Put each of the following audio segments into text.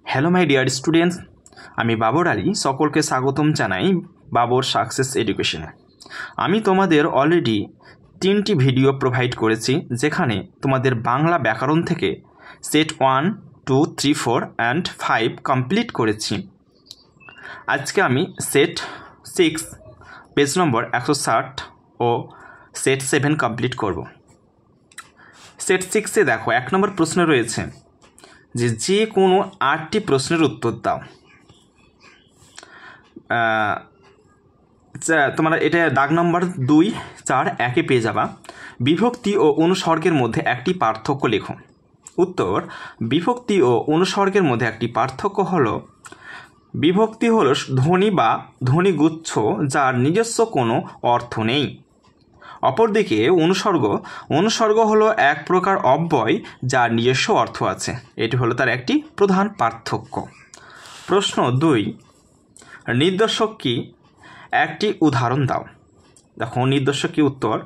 Hello my dear students, আমি বাবর আলী সকলকে স্বাগতম জানাই বাবর সাকসেস এডুকেশনে। আমি তোমাদের অলরেডি 3টি ভিডিও প্রোভাইড করেছি, যেখানে তোমাদের বাংলা ব্যাকরণ থেকে সেট 1, 2, 3, 4 অ্যান্ড 5 কমপ্লিট করেছি। আজকে আমি সেট 6 পেজ নম্বর 160 ও সেট 7 কমপ্লিট করব। সেট 6-এ দেখো 1 নম্বর প্রশ্ন রয়েছে যে কোনো 8টি প্রশ্নের উত্তর দাও। তোমরা এটা দাগ নম্বর 2, 4, 1-এ পেয়ে যাবা। বিভক্তি ও অনুসর্গের মধ্যে একটি পার্থক্য লেখো। উত্তর: বিভক্তি ও অনুসর্গের মধ্যে একটি পার্থক্য হলো, বিভক্তি হলো ধ্বনি বা ধ্বনিগুচ্ছ যার নিজস্ব কোনো অর্থ নেই। অপরদিকে অনুসর্গ হলো এক প্রকার অব্যয় যার নিজস্ব অর্থ আছে। এটি হলো তার একটি প্রধান পার্থক্য। প্রশ্ন 2, নির্দেশক কি? একটি উদাহরণ দাও। দেখো নির্দেশক কি? উত্তর: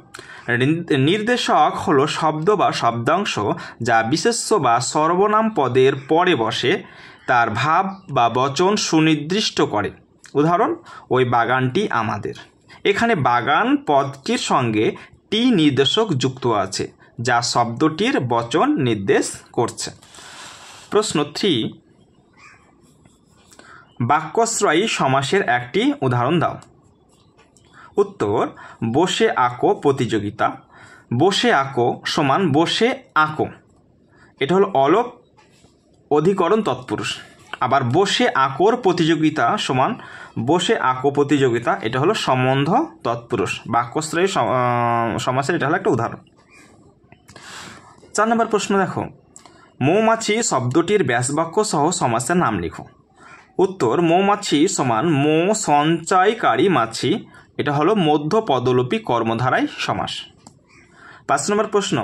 নির্দেশক হলো শব্দ বা শব্দাংশ যা বিশেষ্য বা সর্বনাম পদের পরে বসে, তার ভাব বা বচন সুনির্দিষ্ট করে। উদাহরণ: ওই বাগানটি আমাদের। এখানে বাগান পদটির সঙ্গে টি নির্দেশক যুক্ত আছে, যা শব্দটির বচন নির্দেশ করছে। প্রশ্ন 3, বাক্যাশ্রয়ী সমাসের একটি উদাহরণ দাও। উত্তর: বসে আঁকো প্রতিযোগিতা। বসে আঁকো সমান বসে আঁকো, এটা হলো অলপ অধিকরণ তৎপুরুষ। আবার বসে আঁকোর প্রতিযোগিতা সমান বসে আঁকো প্রতিযোগিতা, এটা হলো সম্বন্ধ তৎপুরুষ। বাক্যাশ্রয়ী সমাসের এটা হলো একটা উদাহরণ। 4 নম্বর প্রশ্ন দেখো, মৌমাছি শব্দটির ব্যাসবাক্য সহ সমাসের নাম লিখো। উত্তর: মৌমাছি সমান মৌ সঞ্চয়কারী মাছি, এটা হলো মধ্য পদলোপী কর্মধারায় সমাস। 5 নম্বর প্রশ্ন,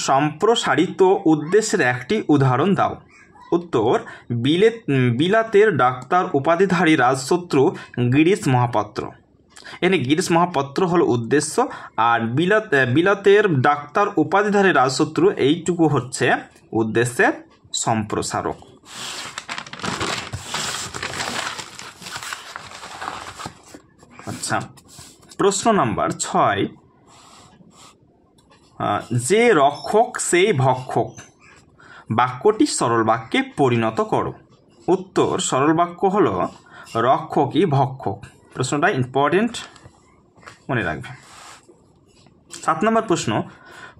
সম্প্রসারিত উদ্দেশ্যের একটি উদাহরণ দাও। উত্তর: বিলাতের ডাক্তার উপাধিধারী রাজশত্রু গিরিশ মহাপাত্র। এখানে গিরিশ মহাপাত্র হলো উদ্দেশ্য, আর বিলাতের ডাক্তার উপাধিধারী রাজশত্রু এইটুকু হচ্ছে উদ্দেশ্যের সম্প্রসারক। আচ্ছা, প্রশ্ন নাম্বার 6, যে রক্ষক সেই ভক্ষক, বাক্যটি সরল বাক্যে পরিণত করো। উত্তর: সরল বাক্য হলো রক্ষকই ভক্ষক। প্রশ্নটা ইম্পর্টেন্ট, মনে রাখবে। 7 নম্বর প্রশ্ন,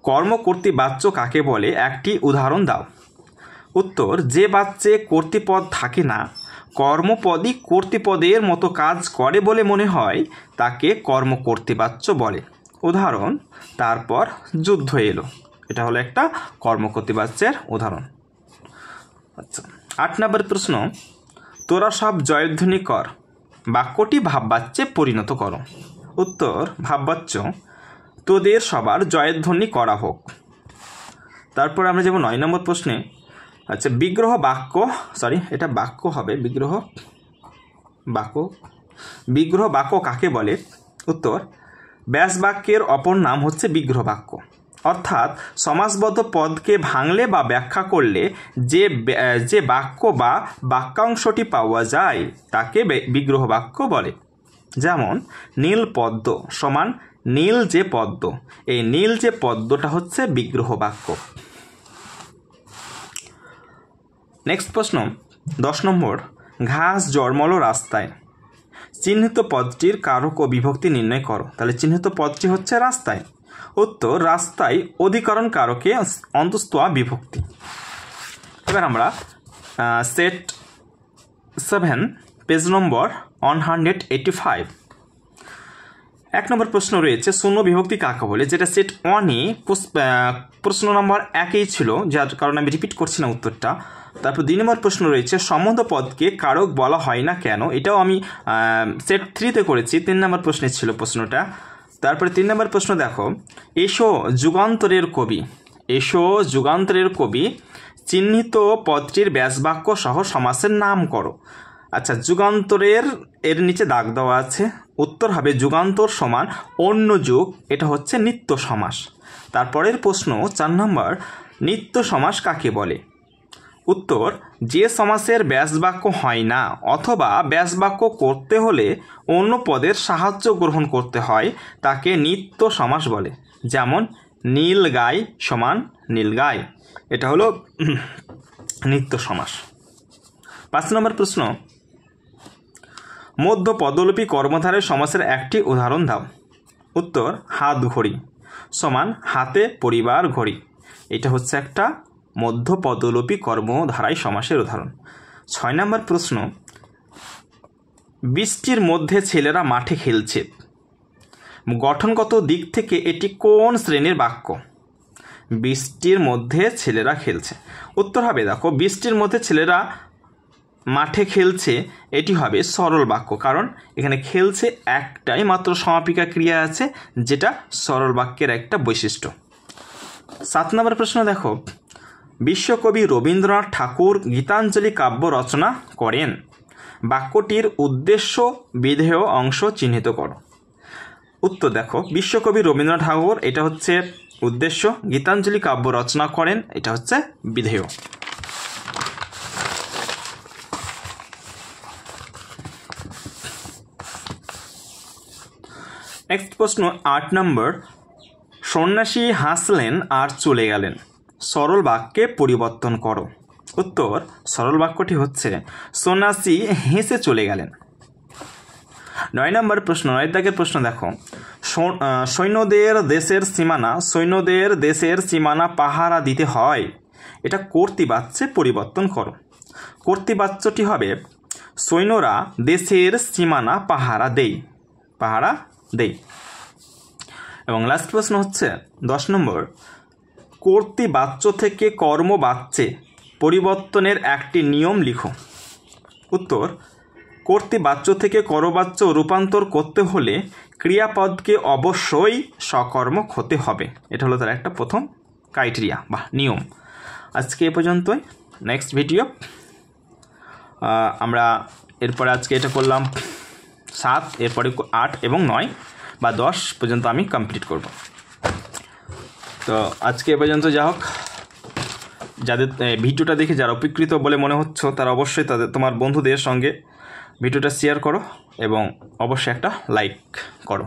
কর্মকর্তৃ বাচ্য কাকে বলে? একটি উদাহরণ দাও। উত্তর: যে বাচ্চে কর্তৃপদ থাকে না, কর্মপদই কর্তৃপদের মতো কাজ করে বলে মনে হয়, তাকে কর্মকর্তৃবাচ্য বলে। উদাহরণ: তারপর যুদ্ধ এলো, এটা হলো একটা কর্মকর্তৃবাচ্যের উদাহরণ। আচ্ছা, 8 নম্বর প্রশ্ন, তোরা সব জয়ধ্বনি কর, বাক্যটি ভাববাচ্যে পরিণত করো। উত্তর: ভাববাচ্য, তোদের সবার জয়ধ্বনি করা হোক। তারপর আমরা যাব 9 নম্বর প্রশ্নে। আচ্ছা, বিগ্রহ বাক্য কাকে বলে? উত্তর: ব্যাস বাক্যের অপর নাম হচ্ছে বিগ্রহ বাক্য। অর্থাৎ সমাসবদ্ধ পদকে ভাঙলে বা ব্যাখ্যা করলে যে বাক্য বা বাক্যাংশটি পাওয়া যায় তাকে বিগ্রহ বাক্য বলে। যেমন নীল পদ্ম সমান নীল যে পদ্ম, এই নীল যে পদ্মটা হচ্ছে বিগ্রহ বাক্য। নেক্সট প্রশ্ন 10 নম্বর, ঘাস জন্মলো রাস্তায়, চিহ্নিত পদটির কারক ও বিভক্তি নির্ণয় করো। তাহলে চিহ্নিত পদটি হচ্ছে রাস্তায়। উত্তর: রাস্তায় অধিকরণ কারকে অন্তঃস্থ বিভক্তি। এবার আমরা সেট 7 পেজ নম্বর 185 1 নম্বর প্রশ্ন রয়েছে, শূন্য বিভক্তি কাকে বলে? যেটা সেট 1-এ প্রশ্ন নম্বর 1-এই ছিল, যার কারণে আমি রিপিট করছি না উত্তরটা। তারপর 2 নম্বর প্রশ্ন রয়েছে, সম্বন্ধ পদকে কারক বলা হয় না কেন? এটাও আমি সেট 3-তে করেছি, 3 নম্বর প্রশ্নে ছিল প্রশ্নটা। তারপরে 3 নম্বর প্রশ্ন দেখো, এসো যুগান্তরের কবি, চিহ্নিত পদটির ব্যাসবাক্য সহ সমাসের নাম করো। আচ্ছা, যুগান্তরের এর নিচে দাগ দেওয়া আছে। উত্তর হবে যুগান্তর সমান অন্য যুগ, এটা হচ্ছে নিত্য সমাস। তারপরের প্রশ্ন 4 নম্বর, নিত্য সমাস কাকে বলে? উত্তর, যে সমাসের ব্যাসবাক্য হয় না অথবা ব্যাসবাক্য করতে হলে অন্য পদের সাহায্য গ্রহণ করতে হয় তাকে নিত্য সমাস বলে। যেমন নীল গাই সমান নীল গাই, এটা হলো নিত্য সমাস। 5 নম্বর প্রশ্ন, মধ্য পদলোপী কর্মধারয় সমাসের একটি উদাহরণ দাও। উত্তর, হাত ঘড়ি সমান হাতে পরিবার ঘড়ি, এটা হচ্ছে একটা মধ্য পদলোপী কর্মধারায় সমাসের উদাহরণ। 6 নম্বর প্রশ্ন, বৃষ্টির মধ্যে ছেলেরা মাঠে খেলছে, গঠনগত দিক থেকে এটি কোন শ্রেণীর বাক্য? বৃষ্টির মধ্যে ছেলেরা খেলছে, উত্তর হবে দেখো বৃষ্টির মধ্যে ছেলেরা মাঠে খেলছে, এটি হবে সরল বাক্য, কারণ এখানে খেলছে একটাই মাত্র সমাপিকা ক্রিয়া আছে, যেটা সরল বাক্যের একটা বৈশিষ্ট্য। 7 নম্বর প্রশ্ন দেখো, বিশ্বকবি রবীন্দ্রনাথ ঠাকুর গীতাঞ্জলি কাব্য রচনা করেন, বাক্যটির উদ্দেশ্য বিধেয় অংশ চিহ্নিত করো। উত্তর দেখো বিশ্বকবি রবীন্দ্রনাথ ঠাকুর এটা হচ্ছে উদ্দেশ্য, গীতাঞ্জলি কাব্য রচনা করেন এটা হচ্ছে বিধেয়। নেক্সট প্রশ্ন 8 নম্বর, সন্ন্যাসী হাসলেন আর চলে গেলেন, সরল বাক্যে পরিবর্তন করো। উত্তর, সরল বাক্যটি হচ্ছে সন্ন্যাসী হেসে চলে গেলেন। 9 নম্বর প্রশ্ন, 9 দাগের প্রশ্ন দেখো, সৈন্যদের দেশের সীমানা পাহারা দিতে হয়, এটা কর্তৃবাচ্যে পরিবর্তন করো। কর্তৃবাচ্যটি হবে সৈন্যরা দেশের সীমানা পাহারা দেয়। এবং লাস্ট প্রশ্ন হচ্ছে 10 নম্বর, কর্তৃবাচ্য থেকে কর্মবাচ্যে পরিবর্তনের একটি নিয়ম লিখো। উত্তর, কর্তৃবাচ্য থেকে কর্মবাচ্য রূপান্তর করতে হলে ক্রিয়াপদকে অবশ্যই সকর্মক হতে হবে, এটা হলো তার একটা প্রথম ক্রাইটেরিয়া বা নিয়ম। আজকে এ পর্যন্তই, নেক্সট ভিডিও আমরা এরপরে আজকে এটা করলাম 7, এরপরে 8 এবং 9 বা 10 পর্যন্ত আমি কমপ্লিট করব। তো আজকে এ পর্যন্ত যা হোক, যাদের ভিডিওটা দেখে যারা উপকৃত বলে মনে হচ্ছে তারা অবশ্যই তোমার বন্ধুদের সঙ্গে ভিডিওটা শেয়ার করো এবং অবশ্যই একটা লাইক করো।